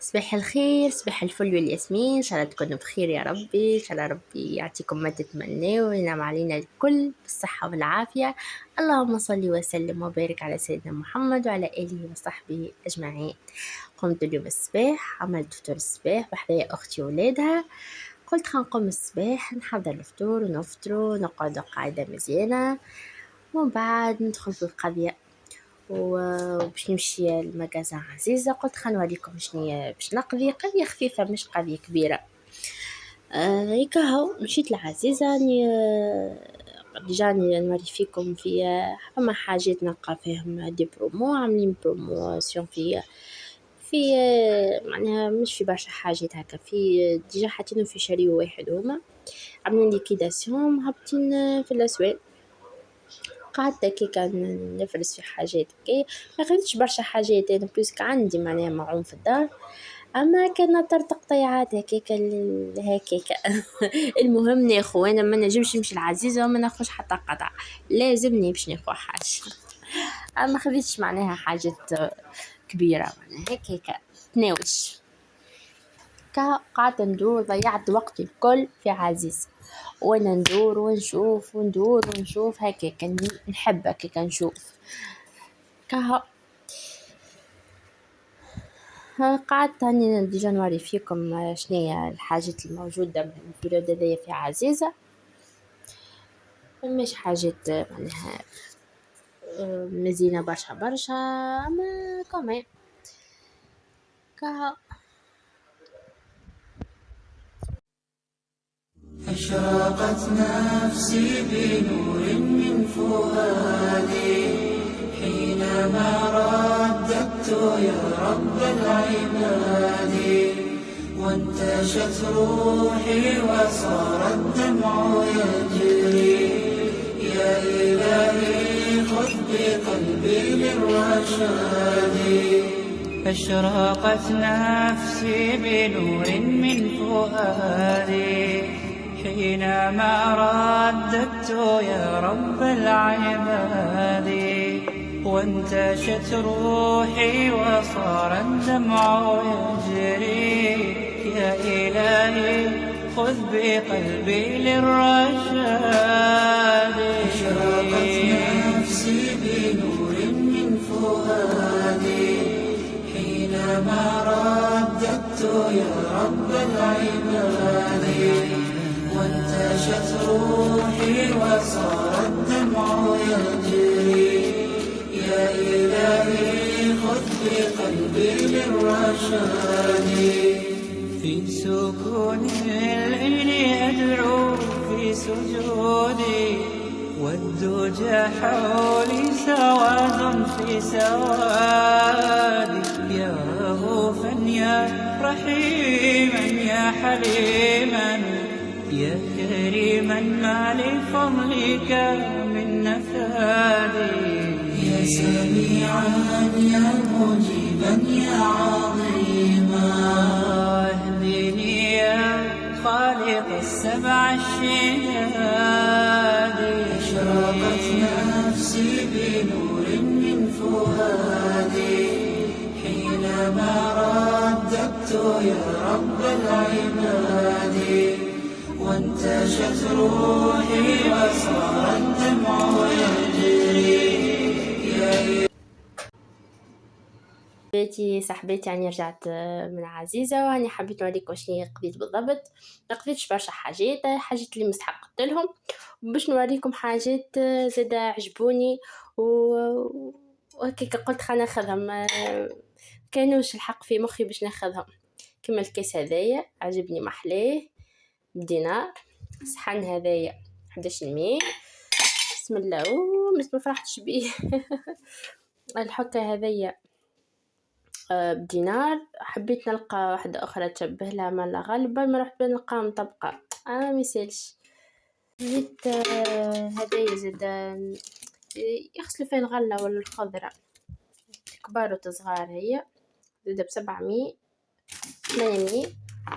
صباح الخير، صباح الفل والياسمين، إن شاء الله تكونوا بخير يا ربي. إن شاء الله ربي يعطيكم ما تتمنوا وينعم علينا الكل بالصحة والعافية. اللهم صل وسلم وبارك على سيدنا محمد وعلى آله وصحبه أجمعين. قمت اليوم الصباح، عملت فطور الصباح بحذايا أختي وولادها. قلت خنقوم الصباح نحضر الفطور ونفطروا ونقعد قاعدة مزيانة، ومن بعد ندخل في القضية وباش نمشي المغازان عزيزة. قلت خنوريكم شنيا باش نقضي، قضية خفيفة مش قضية كبيرة. هيك هو مشيت لعزيزة راني رجعني نوري فيكم في فما حاجات نلقى فيهم دي برومو، عاملين بروموسيون في معناها مش في برشا حاجات هكا، في ديجا حاطينهم في شري واحد، هما عاملين ليكيداسيون هابطين في الأسواق. قعدت هكاكا نفرز في حاجات كي ما خديتش برشا حاجات، انا بيسك عندي معناها معون في الدار، اما كان طرت قطيعات هكاكا هكاكا. المهم ناخو، انا ما نجمش نمشي العزيزة وما ناخوش حتى قطع، لازمني باش ناخو حاجة. اما خديتش معناها حاجات كبيرة، معناها هكاكا تناوش. قعدت ندور، ضيعت وقتي الكل في عزيز، وانا ندور ونشوف وندور ونشوف هكاكا، نحب هكاكا نشوف كها. قعدت هاني ديجا نوري فيكم شنية الحاجات الموجودة من البريود هذيا في عزيزة. مش حاجات معناها مزينة برشا برشا، اما كمان كها. أشرقت نفسي بنور من فؤادي حينما رددت يا رب العباد، وانتشت روحي وصار الدمع يجري. يا إلهي خذ بقلبي للرشاد. أشرقت نفسي بنور من فؤادي حينما رددت يا رب العباد، وانتشت روحي وصار الدمع يجري. يا إلهي خذ بقلبي للرشاد. أشرقت نفسي بنور من فؤادي حينما رددت يا رب العباد، وانتشت روحي وصار الدمع يجري. يا إلهي خذ بقلبي للرشاد. في سكون الليل أدعو في سجودي، والدجى حولي سواد في سوادي. يا رؤوفا يا رحيما يا حليما، يا كريما ما لفضلك من نفادي. يا سميعا يا مجيبا يا عظيما، اهدني يا خالق السبع الشداد. أشرقت نفسي بنور من فؤادي حينما رددت يا رب العباد، وانتشت روحي وصار الدمع يجري. صاحبتي يعني رجعت من عزيزة، واني حبيت نوريكم شنو قضيت بالضبط. ما قضيتش برشا حاجات اللي مستحقت لهم، باش نوريكم حاجات زادا عجبوني وهكاك قلت خلينا ناخذهم. كانوش الحق في مخي باش ناخذهم، كما الكاس هذايا عجبني محلاه بدينار، صحن هذايا 11 بسم الله ما فرحتش بيه. الحكة هذايا بدينار. حبيت نلقى واحدة أخرى تشبه لها مالا غالبا ما رحت نلقاها مطبقة، ميسالش. جيت هدايا زاد يغسلوا فيها الغلة ولا الخضرة، كبار وصغار، هي زاد ب700 800.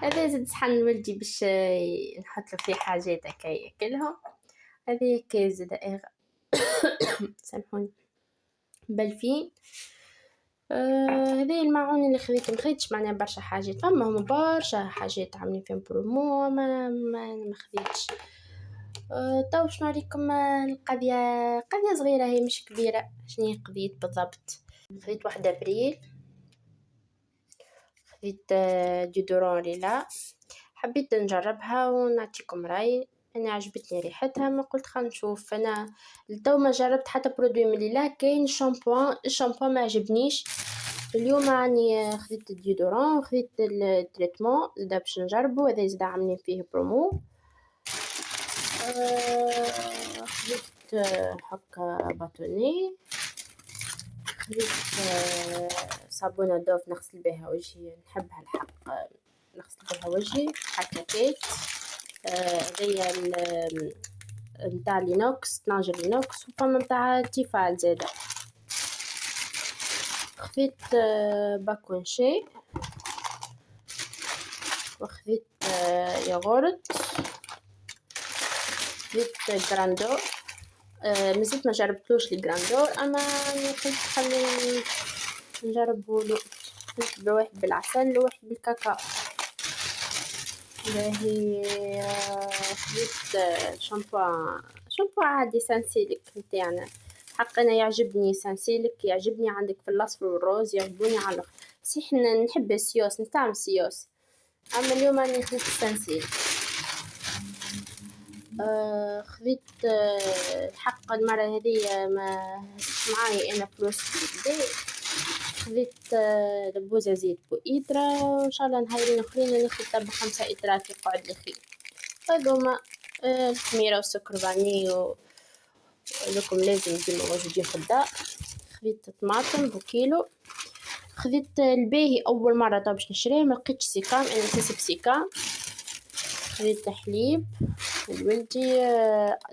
هذا زاد صحن ولدي باش نحط له فيه حاجات هكا ياكلهم. هذه كيس زاد سامحوني بلفين. هذه الماعون اللي خذيت، مخذيتش معناها برشا حاجات، فما هم برشا حاجات عاملين فيهم برومو، ما خذيتش. تو باش نوريكم القضية، قضية صغيرة هي مش كبيرة. شنو قضيت بالضبط؟ خذيت 1 أبريل، خذيت ديودورون ليلا، حبيت نجربها ونعطيكم رأي. انا عجبتني ريحتها، ما قلت خلينا نشوف. انا لتو ما جربت حتى برودوي من ليلا. كاين الشامبوان ما عجبنيش. اليوم راني خذيت الديودورون وخذيت التريتمون زادا باش نجربو، هذا زادا عاملين فيه برومو. خذيت هكا باتوني، خذيت صابونة دوف نغسل بها وجهي، نحبها الحق نغسل بها وجهي حكاكيت. هذيا متاع لينوكس، طناجر لينوكس، وفما متاع تيفال زادا. خذيت باكونشي، وخذيت ياغورت، خذيت جراندو. مازلت ما جربتوش الجراندور، اما قلت خلي نجربه له. خذيت واحد بالعسل وواحد بالكاكاو. باهي خذيت شامبو عادي سانسيليك نتاعنا. حق انا يعجبني سانسيليك، يعجبني عندك في الاصفر والروز، يعجبوني على الاخر. صحيح نحب السيوس، نستعمل سيوس، اما اليوم راني خذيت سانسيليك. خذيت الحق المرة هذه ما معاي انا فلوس في البيت. خذيت لبوزة زيت بإيترا، وإن شاء الله نهارين آخرين ناخد 5 إترات يقعد لي خير. هذوما الخميرة والسكر فاني لكم لازم ديما موجودين في الدار. خذيت طماطم بكيلو. خذيت الباهي أول مرة طب باش نشريه، ملقيتش سيكام، أنا نحس بسيكام. خذيت حليب الولدي،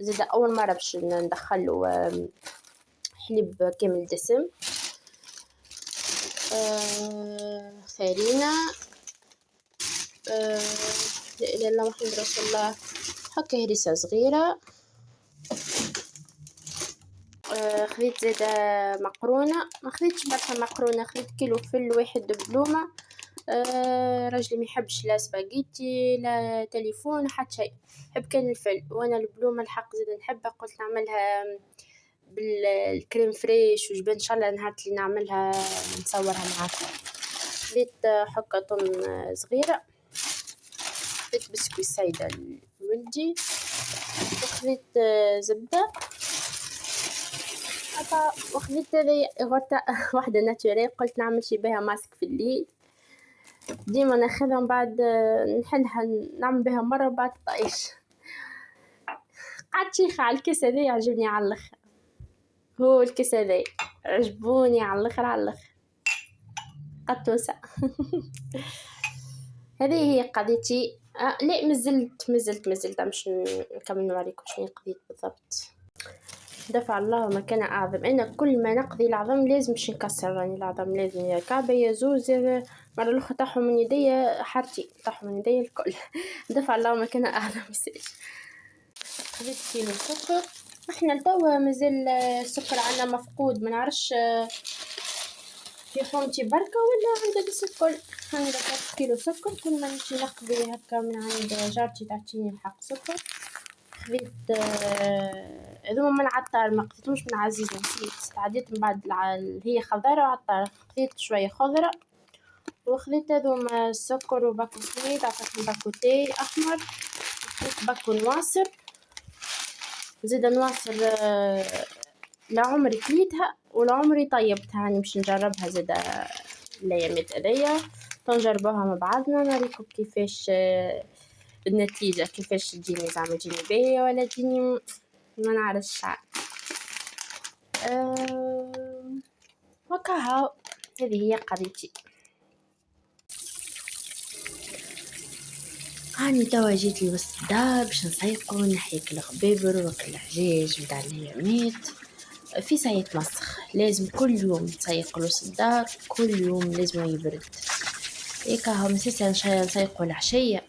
زادا أول مرة باش ندخله حليب كامل دسم. فارينة، لا إله إلا الله محمد رسول الله. هكا هريسة صغيرة. خذيت زادا مقرونة، ما خذيتش برشا مقرونة، خذيت كيلو فل واحد بلومة. راجلي ما يحبش لا سباجيتي لا تليفون حتى شيء، يحب كان الفل، وانا البلومة الحق زادا نحبها. قلت نعملها بالكريم فريش، وجبن ان شاء الله نهار اللي نعملها نصورها معاكم. خذيت حكة طن صغيرة. خذيت بسكوي سايدة لولدي، وخذيت زبدة. وخذيت هذي غرطة واحدة ناتوريل، قلت نعمل شي بها ماسك في الليل، ديما ناخذها من بعد نحلها نعمل بها مرة بعد طايش. قعدت شيخة على الكيس هذا، يعجبني على الاخر. هو الكيس هذا عجبوني على الاخر على الاخر قطوسة. هذه هي قضيتي. لا مازلت مش نكمل نوريكم شنو قضيت بالضبط. دفع الله مكان أعظم. أنا كل ما نقضي العظم لازم باش نكسر راني العظم، لازم يا كعبة يا زوز. مرة الأخرى طاحوا من يدي حارتي، طاحوا من يدي الكل. دفع الله مكان أعظم. مساج خذيت كيلو سكر. احنا لتوا مازال السكر عنا مفقود، ما نعرفش في حومتي بركة ولا عندك السكر. عندك كيلو سكر، كل ما نمشي نقضي هكا من عند جارتي تعطيني الحق سكر. خذيت هذوما من عطار، ما قضيتهمش من عزيز، نسيت استعديت من بعد هي خضرة وعطار. خذيت شوية خضرة، وخذيت هذوما السكر وباكو سميد، عطيتهم باكو تاي أحمر. خذيت باكو نواصر زادا نواصر. لعمري كليتها ولعمري طيبتها، يعني باش نجربها زادا الأيامات هذيا، تنجربوها مع بعضنا نوريكم كيفاش النتيجة، كيفاش تجيني، زعما تجيني باهية ولا تجيني ما نعرفش. وكهو هذه هي قضيتي. هاني توا جيت لوسط الدار باش نسيقو نحيك الغبابر وكل الحجاج متاع الأيامات في سايت مسخ. لازم كل يوم نسيق لوسط الدار، كل يوم لازم يبرد. هيك هو مسيسة نسيقو العشية،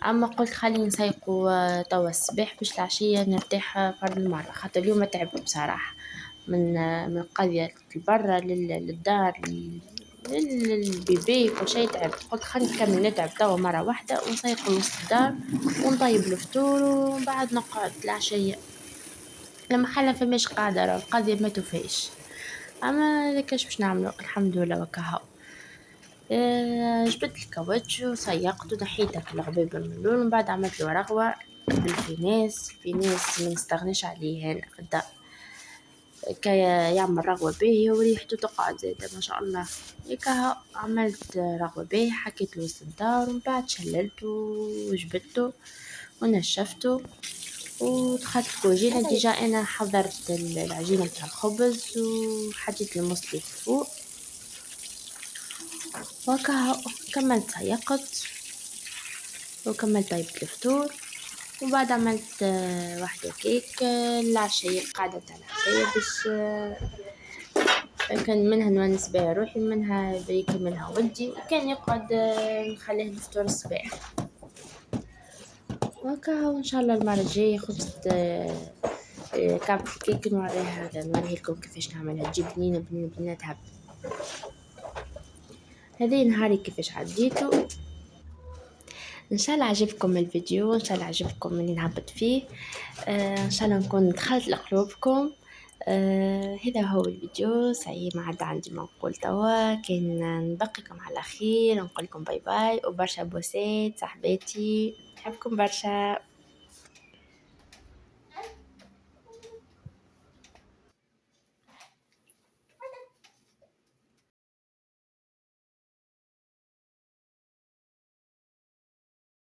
اما قلت خليني نسيقو توا الصباح باش العشية نرتاح فرد المرة، خاطر اليوم تعبت بصراحة. من قرية البرة للدار للبيبي كل شي. تعبت، قلت خلينا نكمل نتعب توا مرة واحدة ونسيق وسط الدار ونطيب الفطور ومن بعد نقعد العشية. لما حلا فماش قاعدة القضية ما توفيش، اما لكاش باش نعملو الحمد لله وكهو. جبت الكاوتش وسيقت ونحيت العبيبة من اللون، ومن بعد عملت له رغوة بالفيناس. فيناس ما نستغنيش عليه هنا في الدار، كي يعمل رغوة باهية وريحته تقعد زيادة ما شاء الله. هيك عملت رغوة باهية، حكيت له وسط الدار ومن بعد شللته وجبته ونشفته ودخلت الكوجينة. ديجا أنا حضرت العجينة بتاع الخبز وحطيت المصلي فوق وكهو. كملت سيقت وكملت طيب الفطور، وبعد عملت واحدة كيك العشية، القاعدة بتاع العشية باش كان منها نونس بيها روحي، منها بريكي، منها ودي، وكان يقعد نخليه الفطور الصباح وهكا. وإن شاء الله المرة الجاية خبزت كعبة الكيك نوريه لكم كيفاش نعملها، تجي بنينة بنينة بنينة تهب. هذه نهاري كيفاش عديته. ان شاء الله عجبكم الفيديو، ان شاء الله عجبكم اللي نهبط فيه. ان شاء الله نكون دخلت لقلوبكم. هذا هو الفيديو سعيد ما عاد عندي ما نقول توا، كان نبقيكم على خير ونقول لكم باي باي وبرشا بوسات صاحباتي، نحبكم برشا.